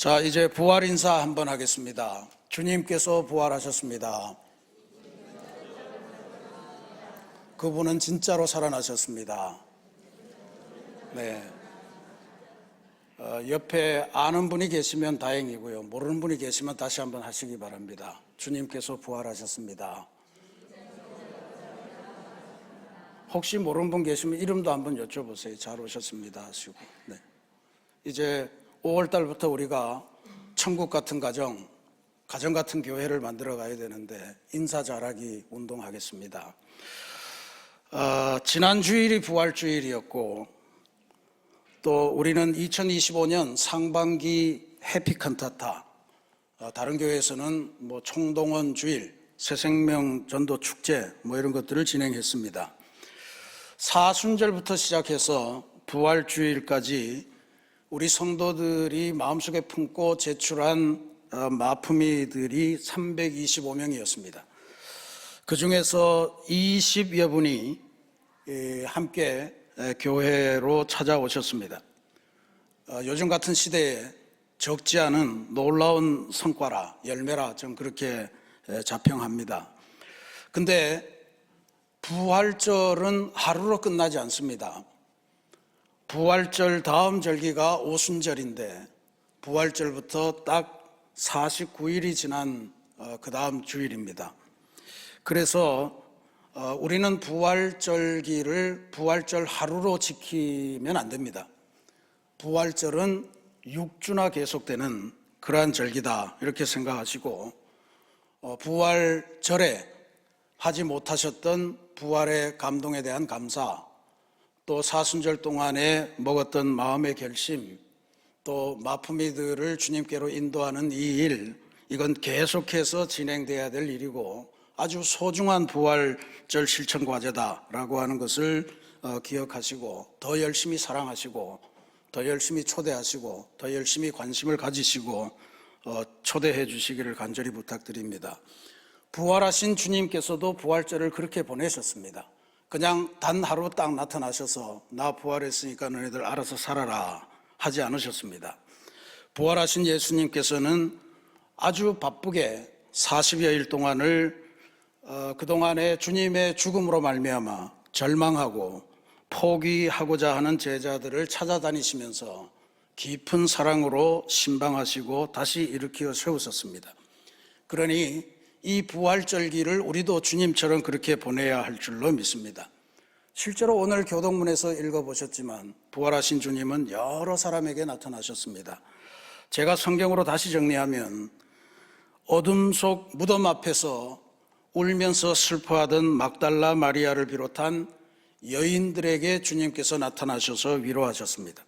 자, 이제 부활 인사 한번 하겠습니다. 주님께서 부활하셨습니다. 그분은 진짜로 살아나셨습니다. 네. 옆에 아는 분이 계시면 다행이고요. 모르는 분이 계시면 다시 한번 하시기 바랍니다. 주님께서 부활하셨습니다. 혹시 모르는 분 계시면 이름도 한번 여쭤보세요. 잘 오셨습니다 하시고. 네. 이제 5월 달부터 우리가 천국 같은 가정 같은 교회를 만들어 가야 되는데 인사 잘하기 운동하겠습니다. 지난 주일이 부활주일이었고 또 우리는 2025년 상반기 해피칸타타, 다른 교회에서는 총동원 주일, 새생명 전도 축제 이런 것들을 진행했습니다. 사순절부터 시작해서 부활주일까지 우리 성도들이 마음속에 품고 제출한 마품이들이 325명이었습니다. 그 중에서 20여 분이 함께 교회로 찾아오셨습니다. 요즘 같은 시대에 적지 않은 놀라운 성과라, 열매라 좀 그렇게 자평합니다. 근데 부활절은 하루로 끝나지 않습니다. 부활절 다음 절기가 오순절인데 부활절부터 딱 49일이 지난 그 다음 주일입니다. 그래서 우리는 부활절기를 부활절 하루로 지키면 안 됩니다. 부활절은 6주나 계속되는 그러한 절기다 이렇게 생각하시고, 부활절에 하지 못하셨던 부활의 감동에 대한 감사, 또 사순절 동안에 먹었던 마음의 결심, 또 마품이들을 주님께로 인도하는 이 일, 이건 계속해서 진행돼야 될 일이고 아주 소중한 부활절 실천 과제다라고 하는 것을 기억하시고 더 열심히 사랑하시고 더 열심히 초대하시고 더 열심히 관심을 가지시고 초대해 주시기를 간절히 부탁드립니다. 부활하신 주님께서도 부활절을 그렇게 보내셨습니다. 그냥 단 하루 딱 나타나셔서 나 부활했으니까 너희들 알아서 살아라 하지 않으셨습니다. 부활하신 예수님께서는 아주 바쁘게 40여일 동안을 그동안에 주님의 죽음으로 말미암아 절망하고 포기하고자 하는 제자들을 찾아다니시면서 깊은 사랑으로 신방하시고 다시 일으켜 세우셨습니다. 그러니 이 부활절기를 우리도 주님처럼 그렇게 보내야 할 줄로 믿습니다. 실제로 오늘 교동문에서 읽어보셨지만 부활하신 주님은 여러 사람에게 나타나셨습니다. 제가 성경으로 다시 정리하면 어둠 속 무덤 앞에서 울면서 슬퍼하던 막달라 마리아를 비롯한 여인들에게 주님께서 나타나셔서 위로하셨습니다.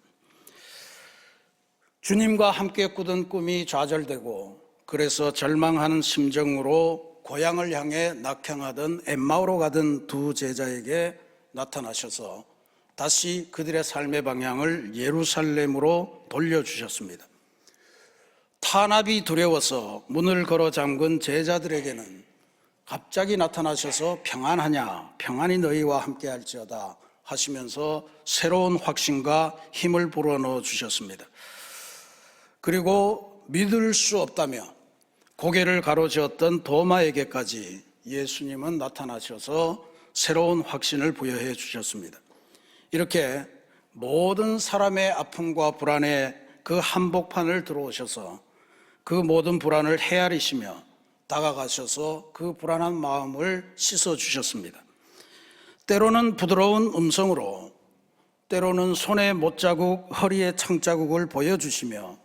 주님과 함께 꾸던 꿈이 좌절되고 그래서 절망하는 심정으로 고향을 향해 낙향하던 엠마오로 가던 두 제자에게 나타나셔서 다시 그들의 삶의 방향을 예루살렘으로 돌려주셨습니다. 탄압이 두려워서 문을 걸어 잠근 제자들에게는 갑자기 나타나셔서 평안하냐, 평안이 너희와 함께 할지어다 하시면서 새로운 확신과 힘을 불어넣어 주셨습니다. 그리고 믿을 수 없다며 고개를 가로저었던 도마에게까지 예수님은 나타나셔서 새로운 확신을 부여해 주셨습니다. 이렇게 모든 사람의 아픔과 불안에 그 한복판을 들어오셔서 그 모든 불안을 헤아리시며 다가가셔서 그 불안한 마음을 씻어주셨습니다. 때로는 부드러운 음성으로, 때로는 손에 못자국, 허리에 창자국을 보여주시며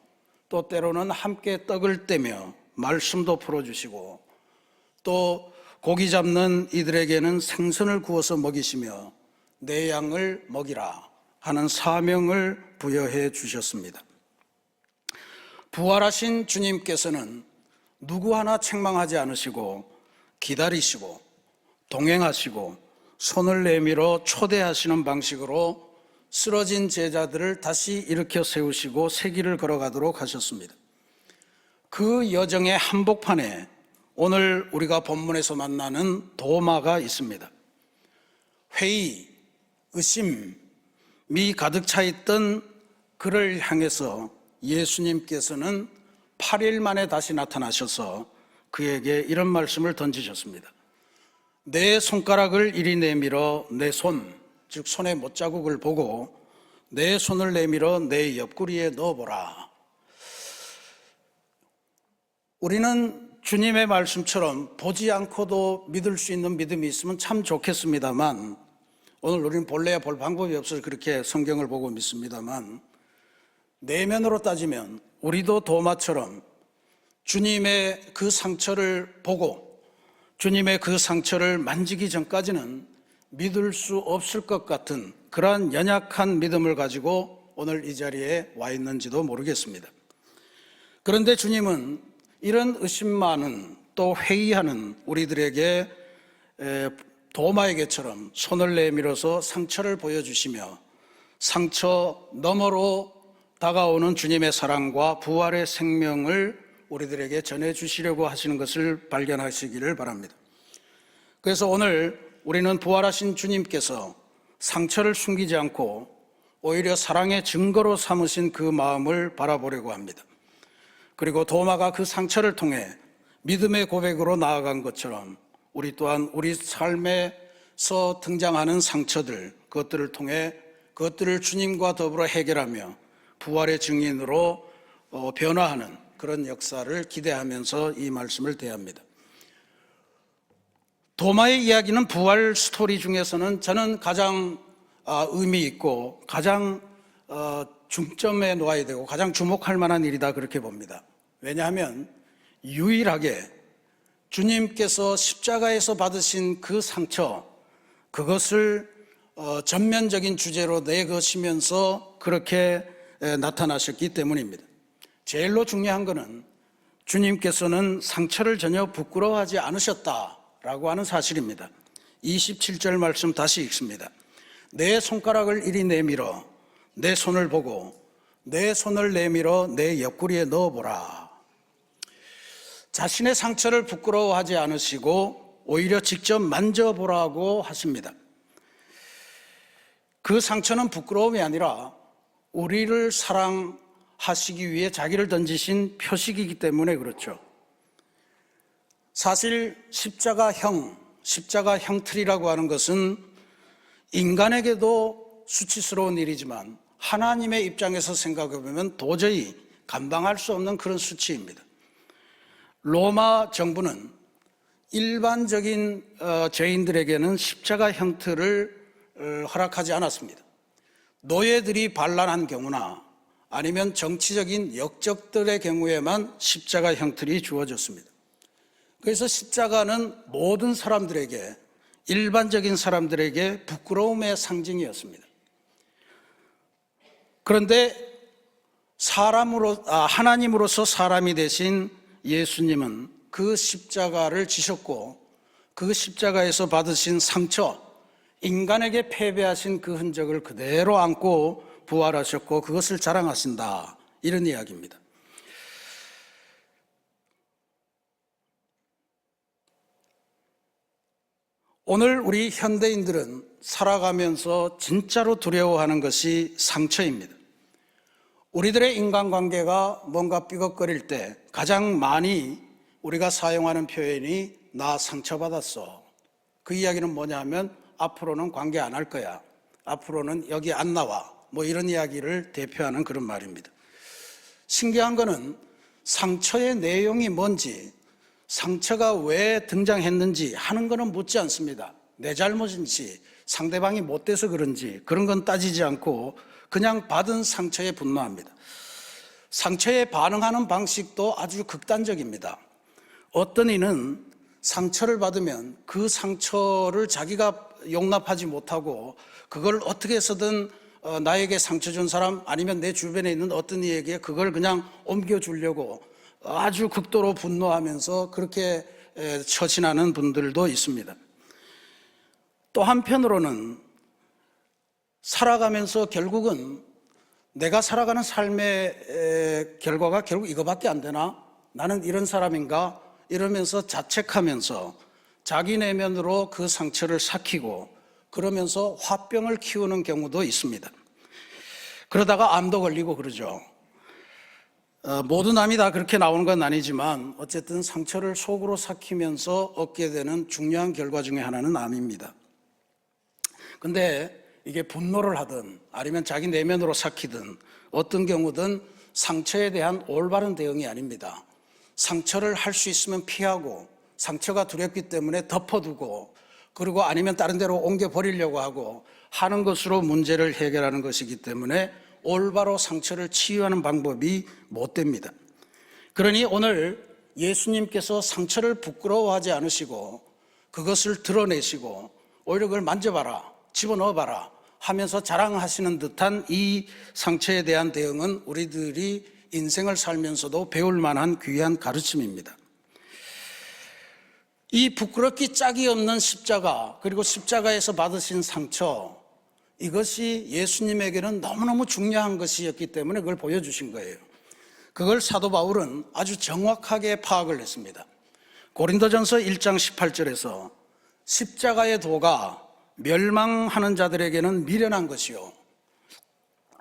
또 때로는 함께 떡을 떼며 말씀도 풀어주시고 또 고기 잡는 이들에게는 생선을 구워서 먹이시며 내 양을 먹이라 하는 사명을 부여해 주셨습니다. 부활하신 주님께서는 누구 하나 책망하지 않으시고 기다리시고 동행하시고 손을 내밀어 초대하시는 방식으로 쓰러진 제자들을 다시 일으켜 세우시고 새 길을 걸어가도록 하셨습니다. 그 여정의 한복판에 오늘 우리가 본문에서 만나는 도마가 있습니다. 회의, 의심이 가득 차 있던 그를 향해서 예수님께서는 8일 만에 다시 나타나셔서 그에게 이런 말씀을 던지셨습니다. 내 손가락을 이리 내밀어 내 손, 즉 손의 못자국을 보고 내 손을 내밀어 내 옆구리에 넣어보라. 우리는 주님의 말씀처럼 보지 않고도 믿을 수 있는 믿음이 있으면 참 좋겠습니다만, 오늘 우리는 본래야 볼 방법이 없어서 그렇게 성경을 보고 믿습니다만, 내면으로 따지면 우리도 도마처럼 주님의 그 상처를 보고 주님의 그 상처를 만지기 전까지는 믿을 수 없을 것 같은 그러한 연약한 믿음을 가지고 오늘 이 자리에 와 있는지도 모르겠습니다. 그런데 주님은 이런 의심 많은 또 회의하는 우리들에게 도마에게처럼 손을 내밀어서 상처를 보여주시며 상처 너머로 다가오는 주님의 사랑과 부활의 생명을 우리들에게 전해주시려고 하시는 것을 발견하시기를 바랍니다. 그래서 오늘 우리는 부활하신 주님께서 상처를 숨기지 않고 오히려 사랑의 증거로 삼으신 그 마음을 바라보려고 합니다. 그리고 도마가 그 상처를 통해 믿음의 고백으로 나아간 것처럼 우리 또한 우리 삶에서 등장하는 상처들, 그것들을 통해 그것들을 주님과 더불어 해결하며 부활의 증인으로 변화하는 그런 역사를 기대하면서 이 말씀을 대합니다. 도마의 이야기는 부활 스토리 중에서는 저는 가장 의미 있고 가장 중점에 놓아야 되고 가장 주목할 만한 일이다 그렇게 봅니다. 왜냐하면 유일하게 주님께서 십자가에서 받으신 그 상처, 그것을 전면적인 주제로 내거시면서 그렇게 나타나셨기 때문입니다. 제일로 중요한 것은 주님께서는 상처를 전혀 부끄러워하지 않으셨다라고 하는 사실입니다. 27절 말씀 다시 읽습니다. 내 손가락을 이리 내밀어 내 손을 보고 내 손을 내밀어 내 옆구리에 넣어보라. 자신의 상처를 부끄러워하지 않으시고 오히려 직접 만져보라고 하십니다. 그 상처는 부끄러움이 아니라 우리를 사랑하시기 위해 자기를 던지신 표식이기 때문에 그렇죠. 사실 십자가 형틀이라고 하는 것은 인간에게도 수치스러운 일이지만 하나님의 입장에서 생각해 보면 도저히 감당할 수 없는 그런 수치입니다. 로마 정부는 일반적인 죄인들에게는 십자가 형틀을 허락하지 않았습니다. 노예들이 반란한 경우나 아니면 정치적인 역적들의 경우에만 십자가 형틀이 주어졌습니다. 그래서 십자가는 모든 사람들에게, 일반적인 사람들에게 부끄러움의 상징이었습니다. 그런데 하나님으로서 사람이 되신 예수님은 그 십자가를 지셨고 그 십자가에서 받으신 상처, 인간에게 패배하신 그 흔적을 그대로 안고 부활하셨고 그것을 자랑하신다, 이런 이야기입니다. 오늘 우리 현대인들은 살아가면서 진짜로 두려워하는 것이 상처입니다. 우리들의 인간관계가 뭔가 삐걱거릴 때 가장 많이 우리가 사용하는 표현이 나 상처받았어. 그 이야기는 뭐냐 하면 앞으로는 관계 안 할 거야, 앞으로는 여기 안 나와, 뭐 이런 이야기를 대표하는 그런 말입니다. 신기한 거는 상처의 내용이 뭔지, 상처가 왜 등장했는지 하는 거는 묻지 않습니다. 내 잘못인지 상대방이 못돼서 그런지 그런 건 따지지 않고 그냥 받은 상처에 분노합니다. 상처에 반응하는 방식도 아주 극단적입니다. 어떤 이는 상처를 받으면 그 상처를 자기가 용납하지 못하고 그걸 어떻게 해서든 나에게 상처 준 사람 아니면 내 주변에 있는 어떤 이에게 그걸 그냥 옮겨주려고 아주 극도로 분노하면서 그렇게 처신하는 분들도 있습니다. 또 한편으로는 살아가면서 결국은 내가 살아가는 삶의 결과가 결국 이거밖에 안 되나? 나는 이런 사람인가? 이러면서 자책하면서 자기 내면으로 그 상처를 삭히고 그러면서 화병을 키우는 경우도 있습니다. 그러다가 암도 걸리고 그러죠. 모두 남이 다 그렇게 나오는 건 아니지만 어쨌든 상처를 속으로 삭히면서 얻게 되는 중요한 결과 중에 하나는 암입니다. 근데 이게 분노를 하든 아니면 자기 내면으로 삭히든 어떤 경우든 상처에 대한 올바른 대응이 아닙니다. 상처를 할 수 있으면 피하고 상처가 두렵기 때문에 덮어두고 그리고 아니면 다른 데로 옮겨버리려고 하고 하는 것으로 문제를 해결하는 것이기 때문에 올바로 상처를 치유하는 방법이 못 됩니다. 그러니 오늘 예수님께서 상처를 부끄러워하지 않으시고 그것을 드러내시고 오히려 그걸 만져봐라, 집어넣어봐라 하면서 자랑하시는 듯한 이 상처에 대한 대응은 우리들이 인생을 살면서도 배울 만한 귀한 가르침입니다. 이 부끄럽기 짝이 없는 십자가, 그리고 십자가에서 받으신 상처, 이것이 예수님에게는 너무너무 중요한 것이었기 때문에 그걸 보여주신 거예요. 그걸 사도 바울은 아주 정확하게 파악을 했습니다. 고린도전서 1장 18절에서 십자가의 도가 멸망하는 자들에게는 미련한 것이요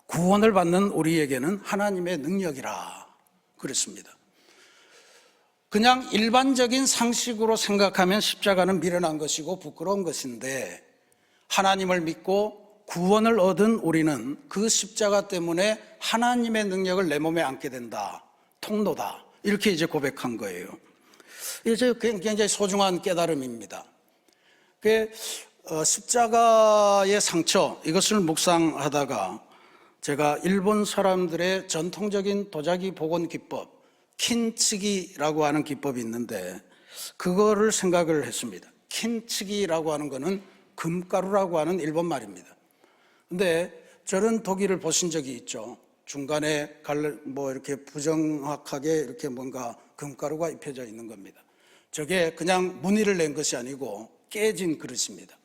구원을 받는 우리에게는 하나님의 능력이라 그랬습니다. 그냥 일반적인 상식으로 생각하면 십자가는 미련한 것이고 부끄러운 것인데 하나님을 믿고 구원을 얻은 우리는 그 십자가 때문에 하나님의 능력을 내 몸에 안게 된다. 통로다. 이렇게 이제 고백한 거예요. 이제 굉장히 소중한 깨달음입니다. 십자가의 상처, 이것을 묵상하다가 제가 일본 사람들의 전통적인 도자기 복원 기법, 킨츠기라고 하는 기법이 있는데 그거를 생각을 했습니다. 킨츠기라고 하는 거는 금가루라고 하는 일본 말입니다. 근데 저런 도기를 보신 적이 있죠. 중간에 이렇게 부정확하게 이렇게 뭔가 금가루가 입혀져 있는 겁니다. 저게 그냥 무늬를 낸 것이 아니고 깨진 그릇입니다.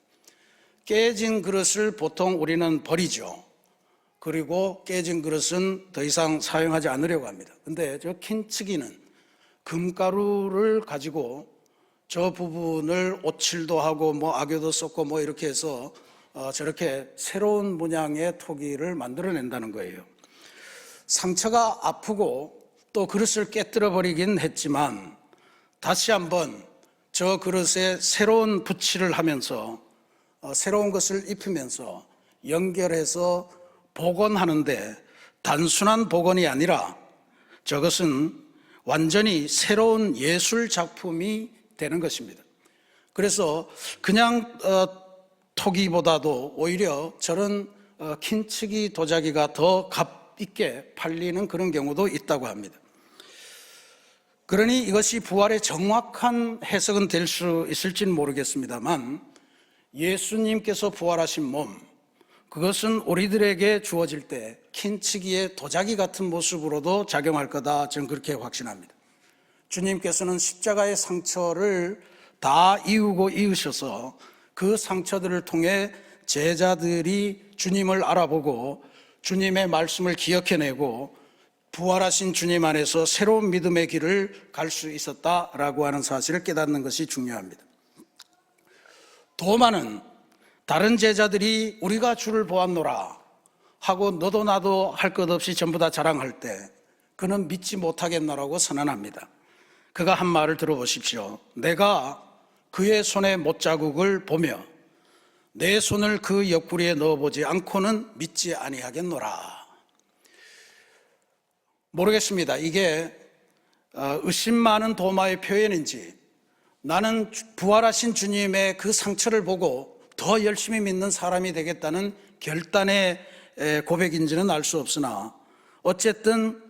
깨진 그릇을 보통 우리는 버리죠. 그리고 깨진 그릇은 더 이상 사용하지 않으려고 합니다. 근데 저 킨츠기는 금가루를 가지고 저 부분을 오칠도 하고 악여도 쏟고 이렇게 해서 저렇게 새로운 문양의 토기를 만들어낸다는 거예요. 상처가 아프고 또 그릇을 깨뜨려 버리긴 했지만 다시 한번 저 그릇에 새로운 붓칠을 하면서 새로운 것을 입히면서 연결해서 복원하는데 단순한 복원이 아니라 저것은 완전히 새로운 예술 작품이 되는 것입니다. 그래서 그냥 토기보다도 오히려 저런 킨츠기 도자기가 더 값 있게 팔리는 그런 경우도 있다고 합니다. 그러니 이것이 부활의 정확한 해석은 될 수 있을지는 모르겠습니다만 예수님께서 부활하신 몸, 그것은 우리들에게 주어질 때 킨츠기의 도자기 같은 모습으로도 작용할 거다, 저는 그렇게 확신합니다. 주님께서는 십자가의 상처를 다 이으고 이으셔서 그 상처들을 통해 제자들이 주님을 알아보고 주님의 말씀을 기억해내고 부활하신 주님 안에서 새로운 믿음의 길을 갈 수 있었다라고 하는 사실을 깨닫는 것이 중요합니다. 도마는 다른 제자들이 우리가 주를 보았노라 하고 너도 나도 할 것 없이 전부 다 자랑할 때 그는 믿지 못하겠노라고 선언합니다. 그가 한 말을 들어보십시오. 내가 그의 손의 못자국을 보며 내 손을 그 옆구리에 넣어보지 않고는 믿지 아니하겠노라. 모르겠습니다. 이게 의심 많은 도마의 표현인지 나는 부활하신 주님의 그 상처를 보고 더 열심히 믿는 사람이 되겠다는 결단의 고백인지는 알 수 없으나 어쨌든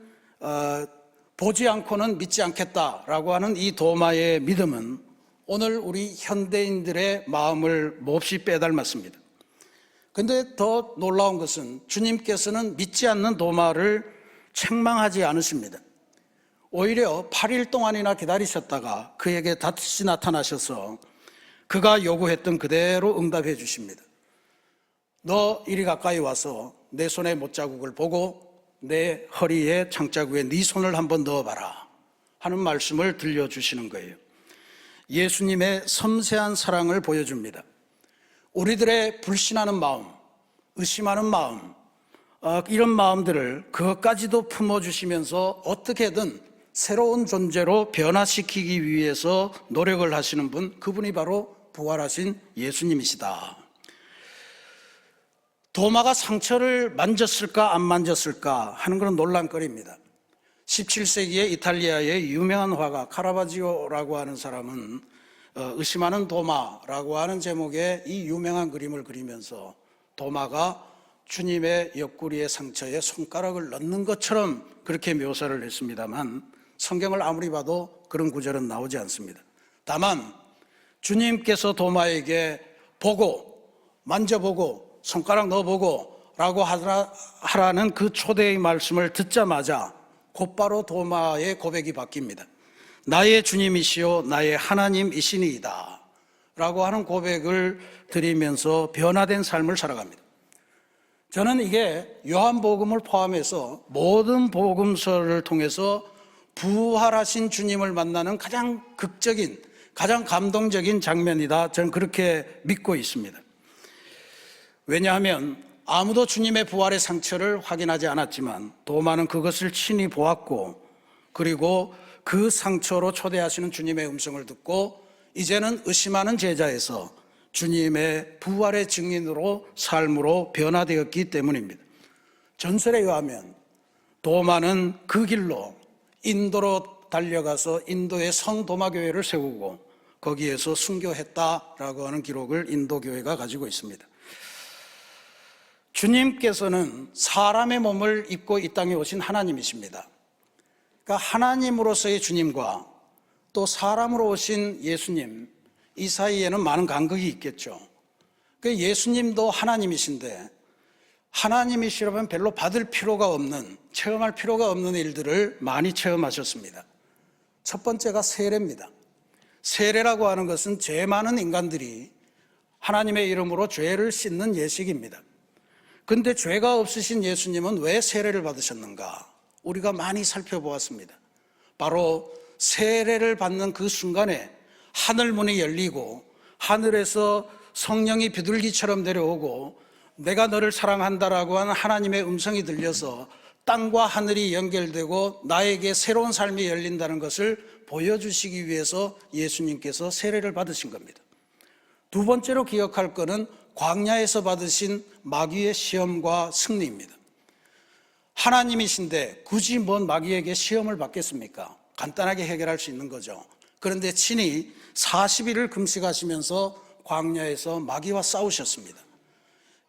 보지 않고는 믿지 않겠다라고 하는 이 도마의 믿음은 오늘 우리 현대인들의 마음을 몹시 빼닮았습니다. 그런데 더 놀라운 것은 주님께서는 믿지 않는 도마를 책망하지 않으십니다. 오히려 8일 동안이나 기다리셨다가 그에게 다시 나타나셔서 그가 요구했던 그대로 응답해 주십니다. 너 이리 가까이 와서 내 손의 못자국을 보고 내 허리에 창자국에 네 손을 한번 넣어봐라 하는 말씀을 들려주시는 거예요. 예수님의 섬세한 사랑을 보여줍니다. 우리들의 불신하는 마음, 의심하는 마음, 이런 마음들을 그것까지도 품어주시면서 어떻게든 새로운 존재로 변화시키기 위해서 노력을 하시는 분, 그분이 바로 부활하신 예수님이시다. 도마가 상처를 만졌을까 안 만졌을까 하는 그런 논란거리입니다. 17세기에 이탈리아의 유명한 화가 카라바지오라고 하는 사람은 의심하는 도마라고 하는 제목의 이 유명한 그림을 그리면서 도마가 주님의 옆구리의 상처에 손가락을 넣는 것처럼 그렇게 묘사를 했습니다만 성경을 아무리 봐도 그런 구절은 나오지 않습니다. 다만 주님께서 도마에게 보고 만져보고 손가락 넣어보고 라고 하라는 그 초대의 말씀을 듣자마자 곧바로 도마의 고백이 바뀝니다. 나의 주님이시요 나의 하나님이시니이다 라고 하는 고백을 드리면서 변화된 삶을 살아갑니다. 저는 이게 요한복음을 포함해서 모든 복음서를 통해서 부활하신 주님을 만나는 가장 극적인, 가장 감동적인 장면이다, 저는 그렇게 믿고 있습니다. 왜냐하면 아무도 주님의 부활의 상처를 확인하지 않았지만 도마는 그것을 친히 보았고, 그리고 그 상처로 초대하시는 주님의 음성을 듣고 이제는 의심하는 제자에서 주님의 부활의 증인으로 삶으로 변화되었기 때문입니다. 전설에 의하면 도마는 그 길로 인도로 달려가서 인도의 성도마교회를 세우고 거기에서 순교했다라고 하는 기록을 인도교회가 가지고 있습니다. 주님께서는 사람의 몸을 입고 이 땅에 오신 하나님이십니다. 그러니까 하나님으로서의 주님과 또 사람으로 오신 예수님, 이 사이에는 많은 간극이 있겠죠. 그 예수님도 하나님이신데 하나님이시라면 별로 받을 필요가 없는, 체험할 필요가 없는 일들을 많이 체험하셨습니다. 첫 번째가 세례입니다. 세례라고 하는 것은 죄 많은 인간들이 하나님의 이름으로 죄를 씻는 예식입니다. 근데 죄가 없으신 예수님은 왜 세례를 받으셨는가? 우리가 많이 살펴보았습니다. 바로 세례를 받는 그 순간에 하늘문이 열리고 하늘에서 성령이 비둘기처럼 내려오고 내가 너를 사랑한다라고 하는 하나님의 음성이 들려서 땅과 하늘이 연결되고 나에게 새로운 삶이 열린다는 것을 보여주시기 위해서 예수님께서 세례를 받으신 겁니다. 두 번째로 기억할 것은 광야에서 받으신 마귀의 시험과 승리입니다. 하나님이신데 굳이 뭔 마귀에게 시험을 받겠습니까? 간단하게 해결할 수 있는 거죠. 그런데 친히 40일을 금식하시면서 광야에서 마귀와 싸우셨습니다.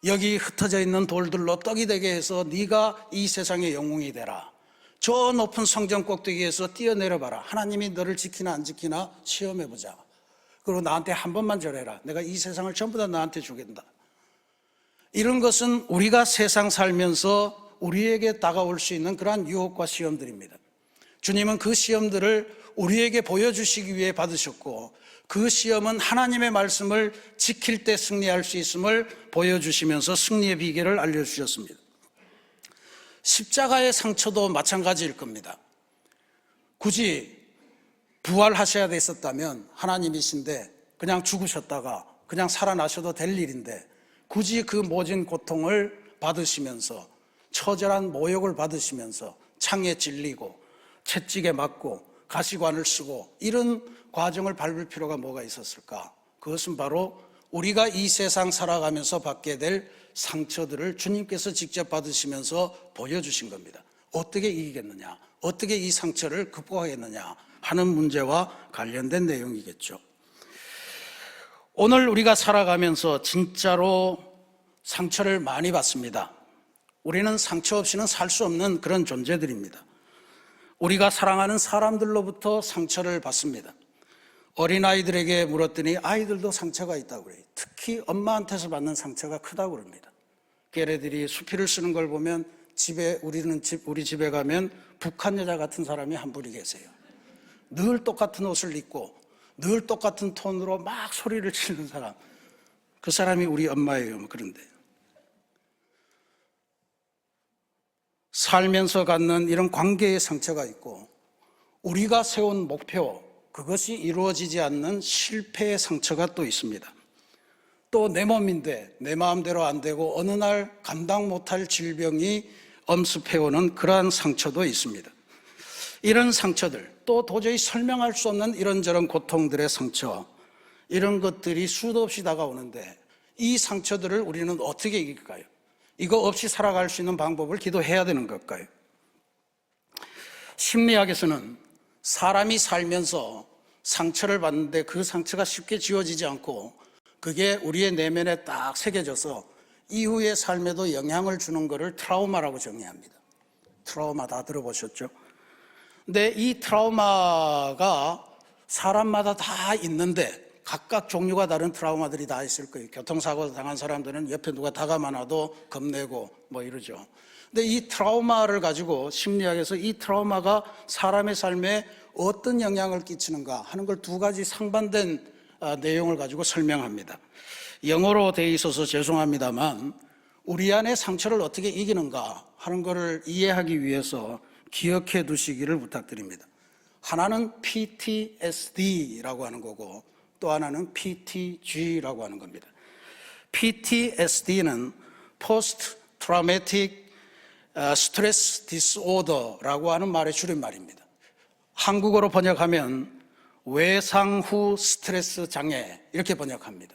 여기 흩어져 있는 돌들로 떡이 되게 해서 네가 이 세상의 영웅이 되라. 저 높은 성전 꼭대기에서 뛰어내려봐라. 하나님이 너를 지키나 안 지키나 시험해보자. 그리고 나한테 한 번만 절해라. 내가 이 세상을 전부 다 너한테 주겠다. 이런 것은 우리가 세상 살면서 우리에게 다가올 수 있는 그러한 유혹과 시험들입니다. 주님은 그 시험들을 우리에게 보여주시기 위해 받으셨고, 그 시험은 하나님의 말씀을 지킬 때 승리할 수 있음을 보여주시면서 승리의 비결을 알려주셨습니다. 십자가의 상처도 마찬가지일 겁니다. 굳이 부활하셔야 됐었다면 하나님이신데 그냥 죽으셨다가 그냥 살아나셔도 될 일인데 굳이 그 모진 고통을 받으시면서 처절한 모욕을 받으시면서 창에 찔리고 채찍에 맞고 가시관을 쓰고 이런 과정을 밟을 필요가 뭐가 있었을까? 그것은 바로 우리가 이 세상 살아가면서 받게 될 상처들을 주님께서 직접 받으시면서 보여주신 겁니다. 어떻게 이기겠느냐? 어떻게 이 상처를 극복하겠느냐 하는 문제와 관련된 내용이겠죠. 오늘 우리가 살아가면서 진짜로 상처를 많이 받습니다. 우리는 상처 없이는 살 수 없는 그런 존재들입니다. 우리가 사랑하는 사람들로부터 상처를 받습니다. 어린아이들에게 물었더니 아이들도 상처가 있다고 그래요. 특히 엄마한테서 받는 상처가 크다고 그럽니다. 걔네들이 수필을 쓰는 걸 보면 우리 집에 가면 북한 여자 같은 사람이 한 분이 계세요. 늘 똑같은 옷을 입고 늘 똑같은 톤으로 막 소리를 치는 사람, 그 사람이 우리 엄마예요. 그런데 살면서 갖는 이런 관계의 상처가 있고 우리가 세운 목표, 그것이 이루어지지 않는 실패의 상처가 또 있습니다. 또 내 몸인데 내 마음대로 안 되고 어느 날 감당 못할 질병이 엄습해오는 그러한 상처도 있습니다. 이런 상처들, 또 도저히 설명할 수 없는 이런저런 고통들의 상처, 이런 것들이 수도 없이 다가오는데 이 상처들을 우리는 어떻게 이길까요? 이거 없이 살아갈 수 있는 방법을 기도해야 되는 걸까요? 심리학에서는 사람이 살면서 상처를 받는데 그 상처가 쉽게 지워지지 않고 그게 우리의 내면에 딱 새겨져서 이후의 삶에도 영향을 주는 것을 트라우마라고 정의합니다. 트라우마 다 들어보셨죠? 근데 이 트라우마가 사람마다 다 있는데 각각 종류가 다른 트라우마들이 다 있을 거예요. 교통사고 당한 사람들은 옆에 누가 다가만 와도 겁내고 뭐 이러죠. 근데 이 트라우마를 가지고 심리학에서 이 트라우마가 사람의 삶에 어떤 영향을 끼치는가 하는 걸 두 가지 상반된 내용을 가지고 설명합니다. 영어로 되어 있어서 죄송합니다만 우리 안에 상처를 어떻게 이기는가 하는 것을 이해하기 위해서 기억해 두시기를 부탁드립니다. 하나는 PTSD라고 하는 거고 또 하나는 PTG라고 하는 겁니다. PTSD는 Post Traumatic Stress Disorder라고 하는 말의 줄임말입니다. 한국어로 번역하면 외상 후 스트레스 장애 이렇게 번역합니다.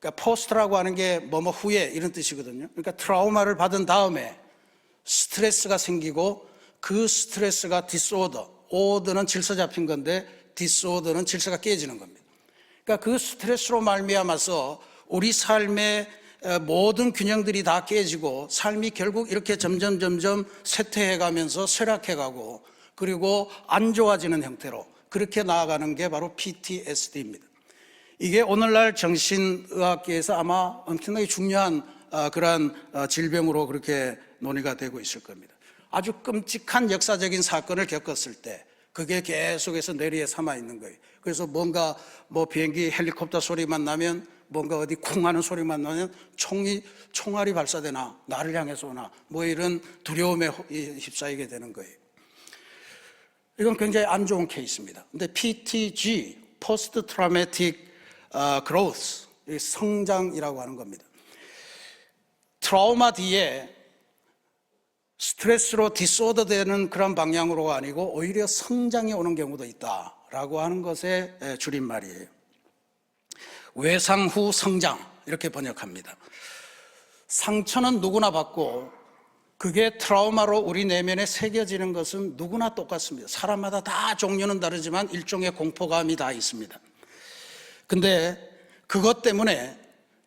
그러니까 포스트라고 하는 게 뭐뭐 후에 이런 뜻이거든요. 그러니까 트라우마를 받은 다음에 스트레스가 생기고 그 스트레스가 디스오더, 오더는 질서 잡힌 건데 디스오더는 질서가 깨지는 겁니다. 그러니까 그 스트레스로 말미암아서 우리 삶의 모든 균형들이 다 깨지고 삶이 결국 이렇게 점점 쇠퇴해가면서 쇠락해가고 그리고 안 좋아지는 형태로 그렇게 나아가는 게 바로 PTSD입니다. 이게 오늘날 정신의학계에서 아마 엄청나게 중요한 그러한 질병으로 그렇게 논의가 되고 있을 겁니다. 아주 끔찍한 역사적인 사건을 겪었을 때 그게 계속해서 뇌리에 삼아 있는 거예요. 그래서 뭔가 뭐 비행기 헬리콥터 소리만 나면 뭔가 어디 쿵 하는 소리만 나면 총알이 발사되나 나를 향해서 오나 뭐 이런 두려움에 휩싸이게 되는 거예요. 이건 굉장히 안 좋은 케이스입니다. 근데 PTG, Post Traumatic Growth, 성장이라고 하는 겁니다. 트라우마 뒤에 스트레스로 디스오더 되는 그런 방향으로가 아니고 오히려 성장이 오는 경우도 있다라고 하는 것의 줄임말이에요. 외상 후 성장 이렇게 번역합니다. 상처는 누구나 받고 그게 트라우마로 우리 내면에 새겨지는 것은 누구나 똑같습니다. 사람마다 다 종류는 다르지만 일종의 공포감이 다 있습니다. 근데 그것 때문에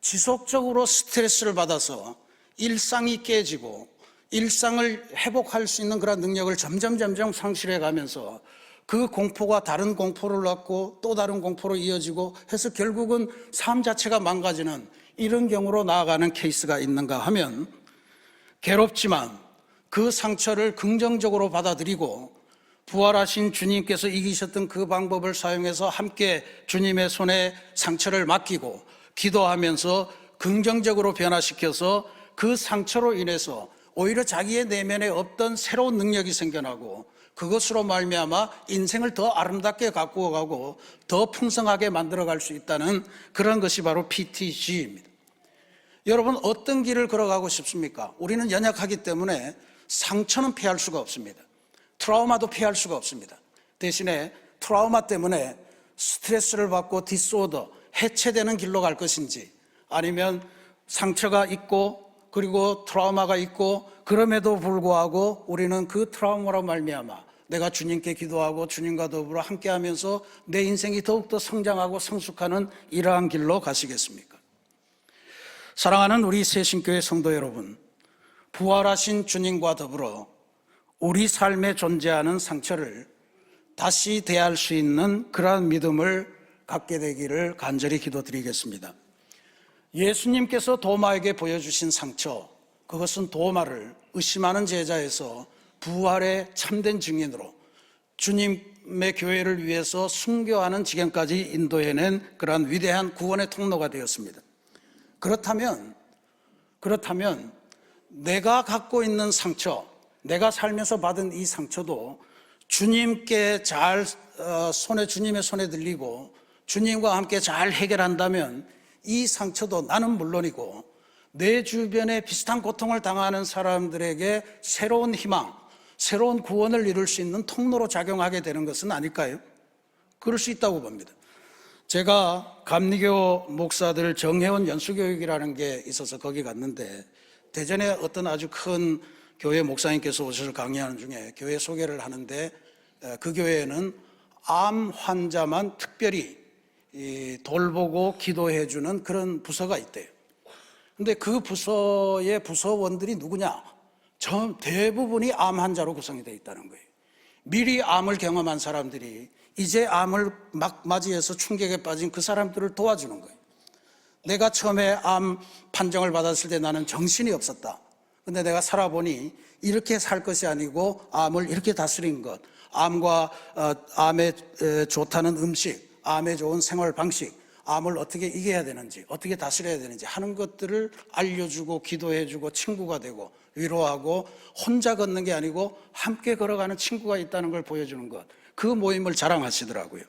지속적으로 스트레스를 받아서 일상이 깨지고 일상을 회복할 수 있는 그런 능력을 점점 상실해 가면서 그 공포가 다른 공포를 낳고 또 다른 공포로 이어지고 해서 결국은 삶 자체가 망가지는 이런 경우로 나아가는 케이스가 있는가 하면 괴롭지만 그 상처를 긍정적으로 받아들이고 부활하신 주님께서 이기셨던 그 방법을 사용해서 함께 주님의 손에 상처를 맡기고 기도하면서 긍정적으로 변화시켜서 그 상처로 인해서 오히려 자기의 내면에 없던 새로운 능력이 생겨나고 그것으로 말미암아 인생을 더 아름답게 가꾸어 가고 더 풍성하게 만들어갈 수 있다는 그런 것이 바로 PTG입니다. 여러분 어떤 길을 걸어가고 싶습니까? 우리는 연약하기 때문에 상처는 피할 수가 없습니다. 트라우마도 피할 수가 없습니다. 대신에 트라우마 때문에 스트레스를 받고 디스오더, 해체되는 길로 갈 것인지 아니면 상처가 있고 그리고 트라우마가 있고 그럼에도 불구하고 우리는 그 트라우마로 말미암아 내가 주님께 기도하고 주님과 더불어 함께하면서 내 인생이 더욱더 성장하고 성숙하는 이러한 길로 가시겠습니까? 사랑하는 우리 새신교회 성도 여러분, 부활하신 주님과 더불어 우리 삶에 존재하는 상처를 다시 대할 수 있는 그러한 믿음을 갖게 되기를 간절히 기도드리겠습니다. 예수님께서 도마에게 보여주신 상처, 그것은 도마를 의심하는 제자에서 부활의 참된 증인으로 주님의 교회를 위해서 순교하는 지경까지 인도해낸 그러한 위대한 구원의 통로가 되었습니다. 그렇다면 내가 갖고 있는 상처, 내가 살면서 받은 이 상처도 주님께 잘 주님의 손에 들리고 주님과 함께 잘 해결한다면 이 상처도 나는 물론이고 내 주변에 비슷한 고통을 당하는 사람들에게 새로운 희망, 새로운 구원을 이룰 수 있는 통로로 작용하게 되는 것은 아닐까요? 그럴 수 있다고 봅니다. 제가 감리교 목사들 정회원 연수교육이라는 게 있어서 거기 갔는데 대전에 어떤 아주 큰 교회 목사님께서 오셔서 강의하는 중에 교회 소개를 하는데 그 교회에는 암 환자만 특별히 돌보고 기도해 주는 그런 부서가 있대요. 근데 그 부서의 부서원들이 누구냐? 대부분이 암 환자로 구성이 되어 있다는 거예요. 미리 암을 경험한 사람들이 이제 암을 막 맞이해서 충격에 빠진 그 사람들을 도와주는 거예요. 내가 처음에 암 판정을 받았을 때 나는 정신이 없었다. 근데 내가 살아보니 이렇게 살 것이 아니고 암을 이렇게 다스린 것, 암과 암에 좋다는 음식, 암에 좋은 생활 방식, 암을 어떻게 이겨야 되는지, 어떻게 다스려야 되는지 하는 것들을 알려주고 기도해주고 친구가 되고 위로하고 혼자 걷는 게 아니고 함께 걸어가는 친구가 있다는 걸 보여주는 것, 그 모임을 자랑하시더라고요.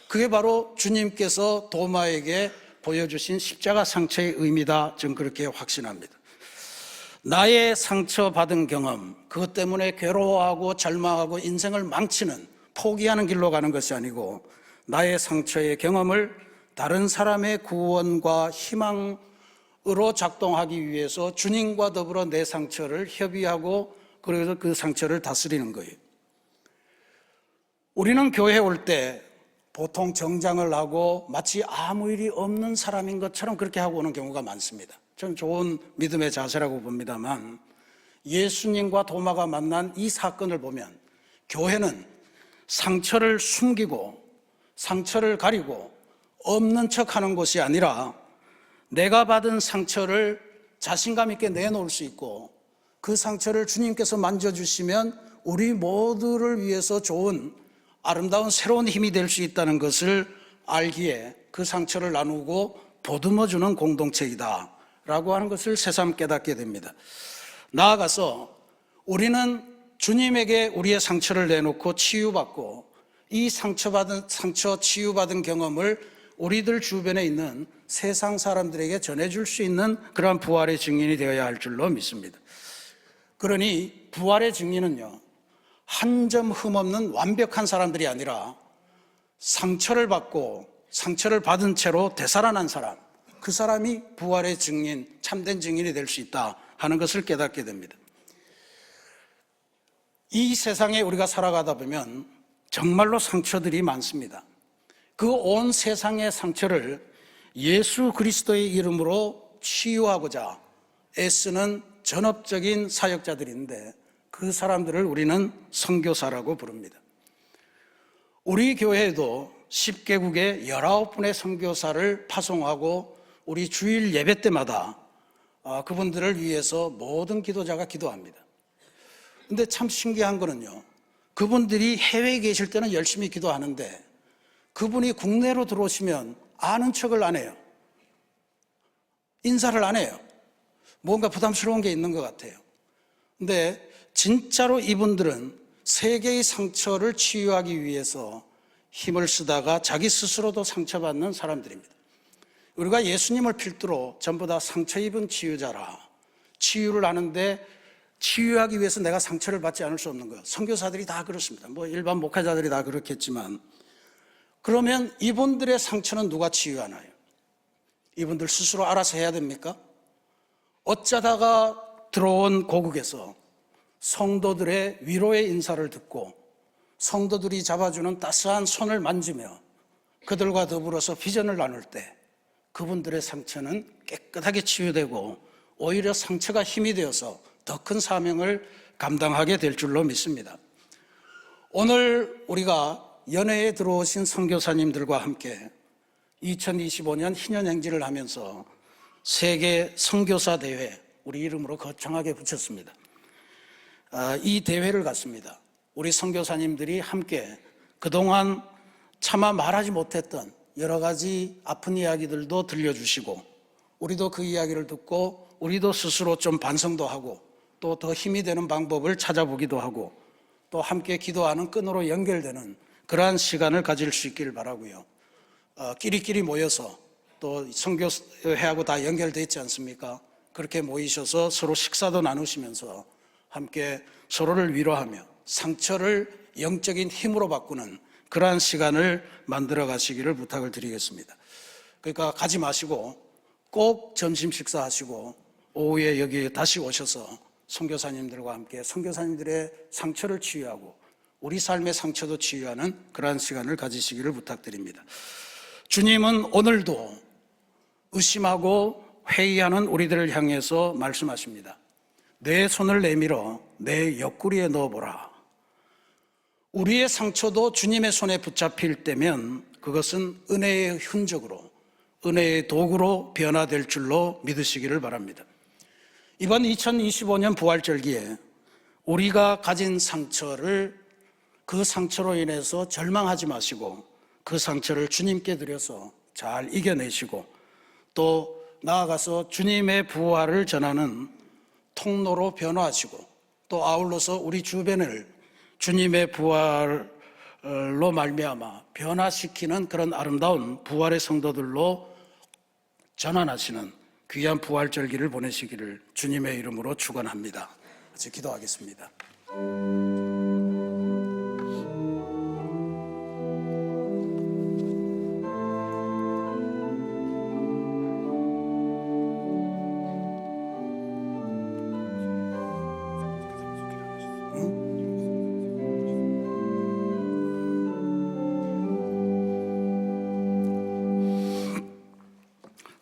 그게 바로 주님께서 도마에게 보여주신 십자가 상처의 의미다. 저는 그렇게 확신합니다. 나의 상처받은 경험, 그것 때문에 괴로워하고 절망하고 인생을 망치는, 포기하는 길로 가는 것이 아니고 나의 상처의 경험을 다른 사람의 구원과 희망으로 작동하기 위해서 주님과 더불어 내 상처를 협의하고 그래서 그 상처를 다스리는 거예요. 우리는 교회에 올 때 보통 정장을 하고 마치 아무 일이 없는 사람인 것처럼 그렇게 하고 오는 경우가 많습니다. 저는 좋은 믿음의 자세라고 봅니다만 예수님과 도마가 만난 이 사건을 보면 교회는 상처를 숨기고 상처를 가리고 없는 척하는 것이 아니라 내가 받은 상처를 자신감 있게 내놓을 수 있고 그 상처를 주님께서 만져주시면 우리 모두를 위해서 좋은 아름다운 새로운 힘이 될 수 있다는 것을 알기에 그 상처를 나누고 보듬어주는 공동체이다 라고 하는 것을 새삼 깨닫게 됩니다. 나아가서 우리는 주님에게 우리의 상처를 내놓고 치유받고 이 상처 치유받은 경험을 우리들 주변에 있는 세상 사람들에게 전해줄 수 있는 그러한 부활의 증인이 되어야 할 줄로 믿습니다. 그러니 부활의 증인은요, 한 점 흠없는 완벽한 사람들이 아니라 상처를 받고 상처를 받은 채로 되살아난 사람, 그 사람이 부활의 증인, 참된 증인이 될 수 있다 하는 것을 깨닫게 됩니다. 이 세상에 우리가 살아가다 보면 정말로 상처들이 많습니다. 그 온 세상의 상처를 예수 그리스도의 이름으로 치유하고자 애쓰는 전업적인 사역자들인데 그 사람들을 우리는 선교사라고 부릅니다. 우리 교회에도 10개국에 19분의 선교사를 파송하고 우리 주일 예배 때마다 그분들을 위해서 모든 기도자가 기도합니다. 근데 참 신기한 거는요, 그분들이 해외에 계실 때는 열심히 기도하는데 그분이 국내로 들어오시면 아는 척을 안 해요. 인사를 안 해요. 뭔가 부담스러운 게 있는 것 같아요. 근데 진짜로 이분들은 세계의 상처를 치유하기 위해서 힘을 쓰다가 자기 스스로도 상처받는 사람들입니다. 우리가 예수님을 필두로 전부 다 상처 입은 치유자라, 치유를 하는데 치유하기 위해서 내가 상처를 받지 않을 수 없는 거예요. 선교사들이 다 그렇습니다. 일반 목회자들이 다 그렇겠지만, 그러면 이분들의 상처는 누가 치유하나요? 이분들 스스로 알아서 해야 됩니까? 어쩌다가 들어온 고국에서 성도들의 위로의 인사를 듣고 성도들이 잡아주는 따스한 손을 만지며 그들과 더불어서 비전을 나눌 때 그분들의 상처는 깨끗하게 치유되고 오히려 상처가 힘이 되어서 더 큰 사명을 감당하게 될 줄로 믿습니다. 오늘 우리가 연회에 들어오신 선교사님들과 함께 2025년 희년행진을 하면서 세계 선교사 대회, 우리 이름으로 거창하게 붙였습니다. 이 대회를 갖습니다. 우리 선교사님들이 함께 그동안 차마 말하지 못했던 여러 가지 아픈 이야기들도 들려주시고 우리도 그 이야기를 듣고 우리도 스스로 좀 반성도 하고 또 더 힘이 되는 방법을 찾아보기도 하고 또 함께 기도하는 끈으로 연결되는 그러한 시간을 가질 수 있기를 바라고요. 끼리끼리 모여서 또 선교회하고 다 연결되어 있지 않습니까? 그렇게 모이셔서 서로 식사도 나누시면서 함께 서로를 위로하며 상처를 영적인 힘으로 바꾸는 그러한 시간을 만들어 가시기를 부탁을 드리겠습니다. 그러니까 가지 마시고 꼭 점심 식사하시고 오후에 여기 다시 오셔서 선교사님들과 함께 선교사님들의 상처를 치유하고 우리 삶의 상처도 치유하는 그러한 시간을 가지시기를 부탁드립니다. 주님은 오늘도 의심하고 회의하는 우리들을 향해서 말씀하십니다. 내 손을 내밀어 내 옆구리에 넣어보라. 우리의 상처도 주님의 손에 붙잡힐 때면 그것은 은혜의 흔적으로, 은혜의 도구로 변화될 줄로 믿으시기를 바랍니다. 이번 2025년 부활절기에 우리가 가진 상처를, 그 상처로 인해서 절망하지 마시고 그 상처를 주님께 드려서 잘 이겨내시고 또 나아가서 주님의 부활을 전하는 통로로 변화하시고 또 아울러서 우리 주변을 주님의 부활로 말미암아 변화시키는 그런 아름다운 부활의 성도들로 전환하시는 귀한 부활절기를 보내시기를 주님의 이름으로 축원합니다. 같이 기도하겠습니다.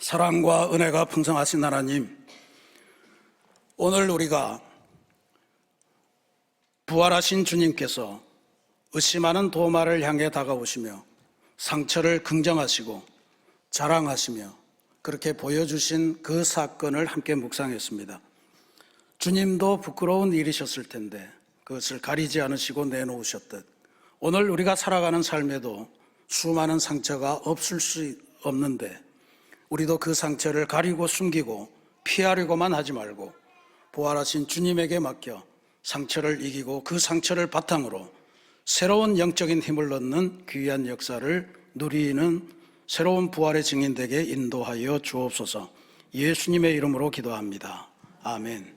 사랑과 은혜가 풍성하신 하나님, 오늘 우리가 부활하신 주님께서 의심하는 도마를 향해 다가오시며 상처를 긍정하시고 자랑하시며 그렇게 보여주신 그 사건을 함께 묵상했습니다. 주님도 부끄러운 일이셨을 텐데 그것을 가리지 않으시고 내놓으셨듯 오늘 우리가 살아가는 삶에도 수많은 상처가 없을 수 없는데 우리도 그 상처를 가리고 숨기고 피하려고만 하지 말고 부활하신 주님에게 맡겨 상처를 이기고 그 상처를 바탕으로 새로운 영적인 힘을 얻는 귀한 역사를 누리는 새로운 부활의 증인 되게 인도하여 주옵소서. 예수님의 이름으로 기도합니다. 아멘.